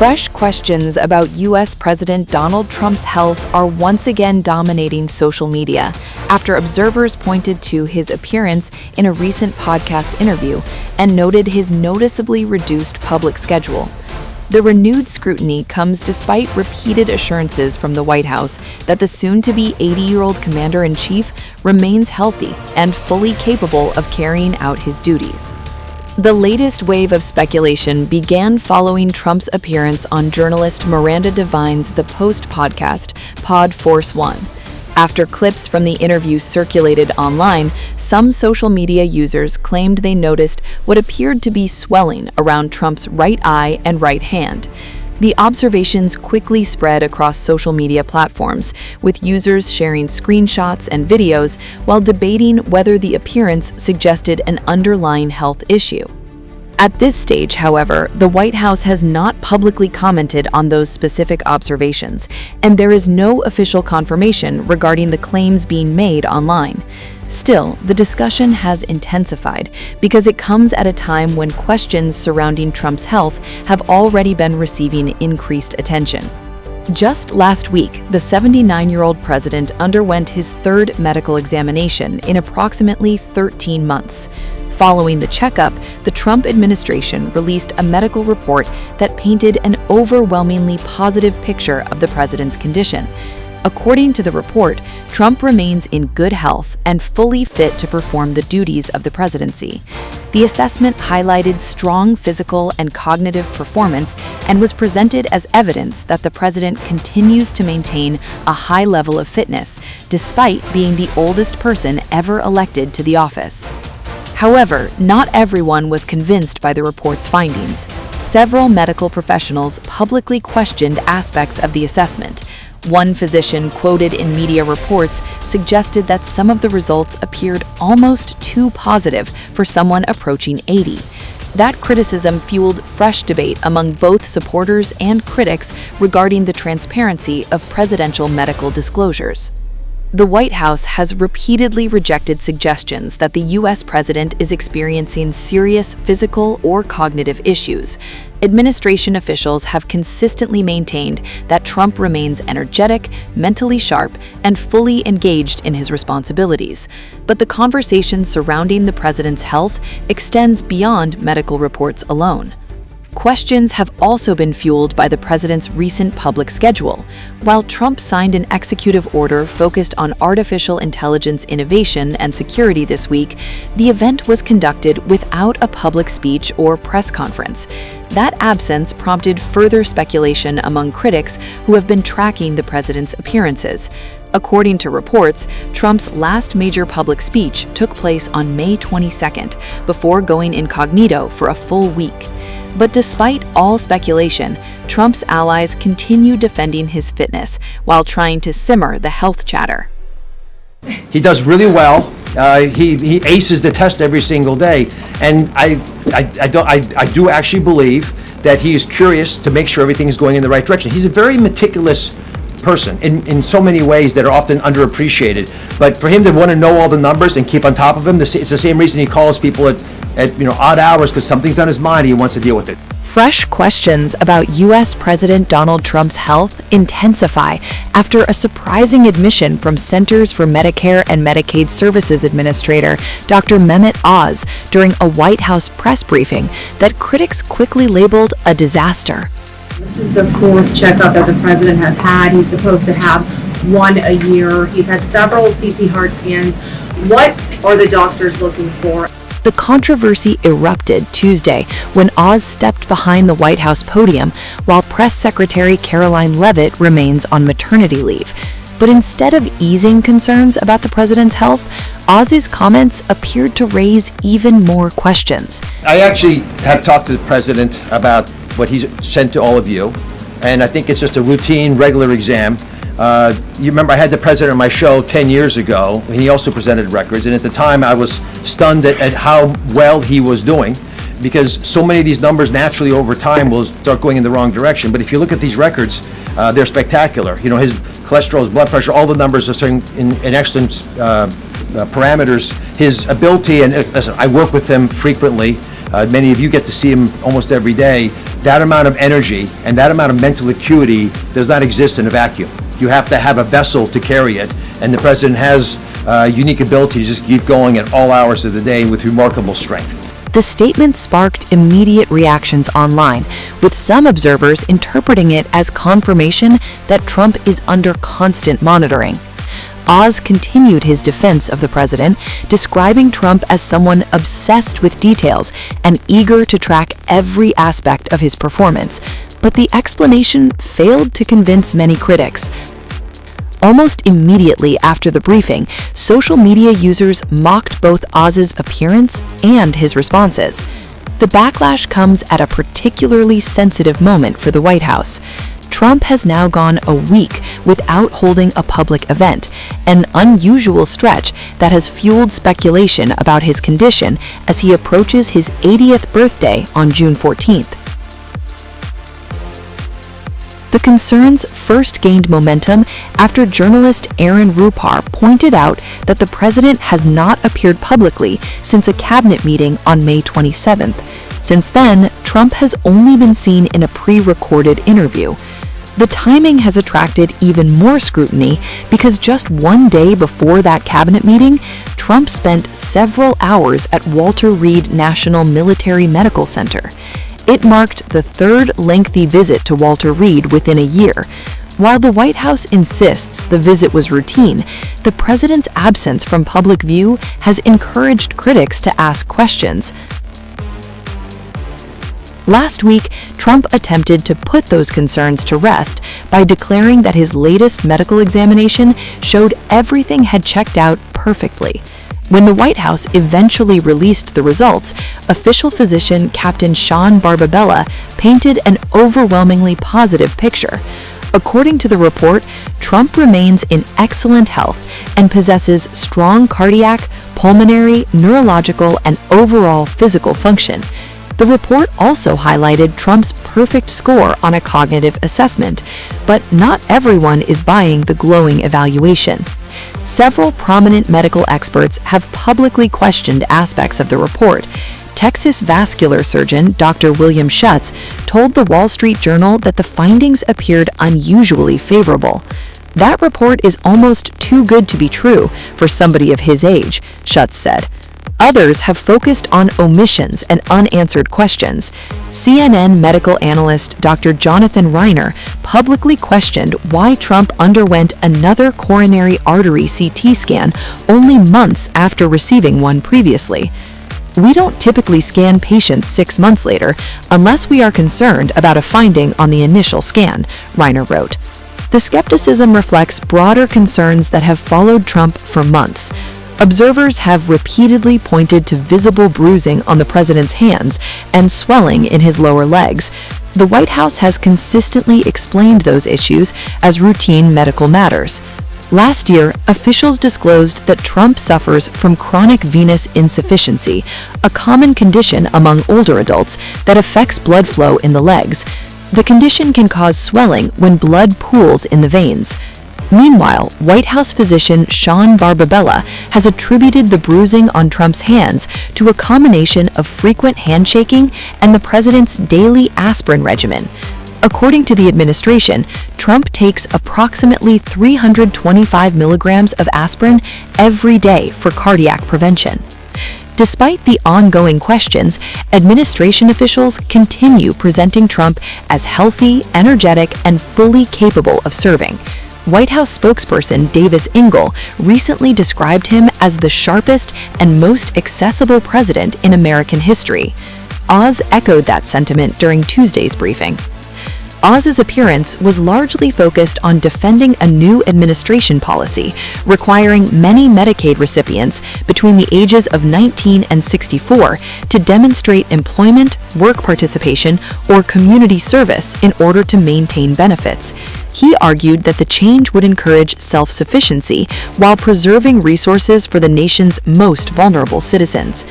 Fresh questions about U.S. President Donald Trump's health are once again dominating social media after observers pointed to his appearance in a recent podcast interview and noted his noticeably reduced public schedule. The renewed scrutiny comes despite repeated assurances from the White House that the soon-to-be 80-year-old commander-in-chief remains healthy and fully capable of carrying out his duties. The latest wave of speculation began following Trump's appearance on journalist Miranda Devine's The Post podcast, Pod Force One. After clips from the interview circulated online, some social media users claimed they noticed what appeared to be swelling around Trump's right eye and right hand. The observations quickly spread across social media platforms, with users sharing screenshots and videos while debating whether the appearance suggested an underlying health issue. At this stage, however, the White House has not publicly commented on those specific observations, and there is no official confirmation regarding the claims being made online. Still, the discussion has intensified because it comes at a time when questions surrounding Trump's health have already been receiving increased attention. Just last week, the 79-year-old president underwent his third medical examination in approximately 13 months. Following the checkup, the Trump administration released a medical report that painted an overwhelmingly positive picture of the president's condition. According to the report, Trump remains in good health and fully fit to perform the duties of the presidency. The assessment highlighted strong physical and cognitive performance and was presented as evidence that the president continues to maintain a high level of fitness, despite being the oldest person ever elected to the office. However, not everyone was convinced by the report's findings. Several medical professionals publicly questioned aspects of the assessment. One physician quoted in media reports suggested that some of the results appeared almost too positive for someone approaching 80. That criticism fueled fresh debate among both supporters and critics regarding the transparency of presidential medical disclosures. The White House has repeatedly rejected suggestions that the U.S. president is experiencing serious physical or cognitive issues. Administration officials have consistently maintained that Trump remains energetic, mentally sharp, and fully engaged in his responsibilities. But the conversation surrounding the president's health extends beyond medical reports alone. Questions have also been fueled by the president's recent public schedule. While Trump signed an executive order focused on artificial intelligence innovation and security this week, the event was conducted without a public speech or press conference. That absence prompted further speculation among critics who have been tracking the president's appearances. According to reports, Trump's last major public speech took place on May 22nd, before going incognito for a full week. But despite all speculation, Trump's allies continue defending his fitness while trying to simmer the health chatter. He does really well. He aces the test every single day, and I do actually believe that he is curious to make sure everything is going in the right direction. He's a very meticulous person in so many ways that are often underappreciated. But for him to want to know all the numbers and keep on top of them, it's the same reason he calls people at odd hours, because something's on his mind and he wants to deal with it. Fresh questions about U.S. President Donald Trump's health intensify after a surprising admission from Centers for Medicare and Medicaid Services Administrator Dr. Mehmet Oz during a White House press briefing that critics quickly labeled a disaster. This is the fourth checkup that the president has had. He's supposed to have one a year. He's had several CT heart scans. What are the doctors looking for? The controversy erupted Tuesday when Oz stepped behind the White House podium while Press Secretary Caroline Leavitt remains on maternity leave. But instead of easing concerns about the president's health, Oz's comments appeared to raise even more questions. I actually have talked to the president about what he's sent to all of you, and I think it's just a routine, regular exam. You remember I had the president on my show 10 years ago, and he also presented records, and at the time I was stunned at how well he was doing, because so many of these numbers naturally over time will start going in the wrong direction. But if you look at these records, they're spectacular. You know, his cholesterol, his blood pressure, all the numbers are starting in excellent parameters. His ability, and listen, I work with him frequently. Many of you get to see him almost every day. that amount of energy and that amount of mental acuity does not exist in a vacuum. You have to have a vessel to carry it, and the president has unique ability to just keep going at all hours of the day with remarkable strength. The statement sparked immediate reactions online, with some observers interpreting it as confirmation that Trump is under constant monitoring. Oz continued his defense of the president, describing Trump as someone obsessed with details and eager to track every aspect of his performance, but the explanation failed to convince many critics. Almost immediately after the briefing, social media users mocked both Oz's appearance and his responses. The backlash comes at a particularly sensitive moment for the White House. Trump has now gone a week without holding a public event, an unusual stretch that has fueled speculation about his condition as he approaches his 80th birthday on June 14th. The concerns first gained momentum after journalist Aaron Rupar pointed out that the president has not appeared publicly since a cabinet meeting on May 27th. Since then, Trump has only been seen in a pre-recorded interview. The timing has attracted even more scrutiny because just one day before that cabinet meeting, Trump spent several hours at Walter Reed National Military Medical Center. It marked the third lengthy visit to Walter Reed within a year. While the White House insists the visit was routine, the president's absence from public view has encouraged critics to ask questions. Last week, Trump attempted to put those concerns to rest by declaring that his latest medical examination showed everything had checked out perfectly. When the White House eventually released the results, official physician Captain Sean Barbabella painted an overwhelmingly positive picture. According to the report, Trump remains in excellent health and possesses strong cardiac, pulmonary, neurological, and overall physical function. The report also highlighted Trump's perfect score on a cognitive assessment, but not everyone is buying the glowing evaluation. Several prominent medical experts have publicly questioned aspects of the report. Texas vascular surgeon Dr. William Schutz told the Wall Street Journal that the findings appeared unusually favorable. That report is almost too good to be true for somebody of his age, Schutz said. Others have focused on omissions and unanswered questions. CNN medical analyst Dr. Jonathan Reiner publicly questioned why Trump underwent another coronary artery CT scan only months after receiving one previously. "We don't typically scan patients 6 months later unless we are concerned about a finding on the initial scan," Reiner wrote. The skepticism reflects broader concerns that have followed Trump for months. Observers have repeatedly pointed to visible bruising on the president's hands and swelling in his lower legs. The White House has consistently explained those issues as routine medical matters. Last year, officials disclosed that Trump suffers from chronic venous insufficiency, a common condition among older adults that affects blood flow in the legs. The condition can cause swelling when blood pools in the veins. Meanwhile, White House physician Sean Barbabella has attributed the bruising on Trump's hands to a combination of frequent handshaking and the president's daily aspirin regimen. According to the administration, Trump takes approximately 325 milligrams of aspirin every day for cardiac prevention. Despite the ongoing questions, administration officials continue presenting Trump as healthy, energetic, and fully capable of serving. White House spokesperson Davis Ingle recently described him as the sharpest and most accessible president in American history. Oz echoed that sentiment during Tuesday's briefing. Oz's appearance was largely focused on defending a new administration policy requiring many Medicaid recipients between the ages of 19 and 64 to demonstrate employment, work participation, or community service in order to maintain benefits. He argued that the change would encourage self-sufficiency while preserving resources for the nation's most vulnerable citizens.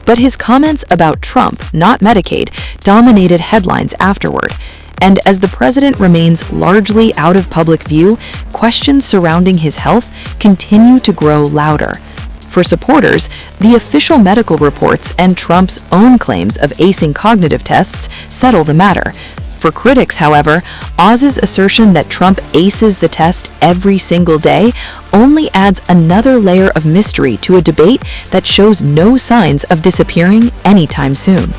But his comments about Trump, not Medicaid, dominated headlines afterward. And as the president remains largely out of public view, questions surrounding his health continue to grow louder. For supporters, the official medical reports and Trump's own claims of acing cognitive tests settle the matter. For critics, however, Oz's assertion that Trump aces the test every single day only adds another layer of mystery to a debate that shows no signs of disappearing anytime soon.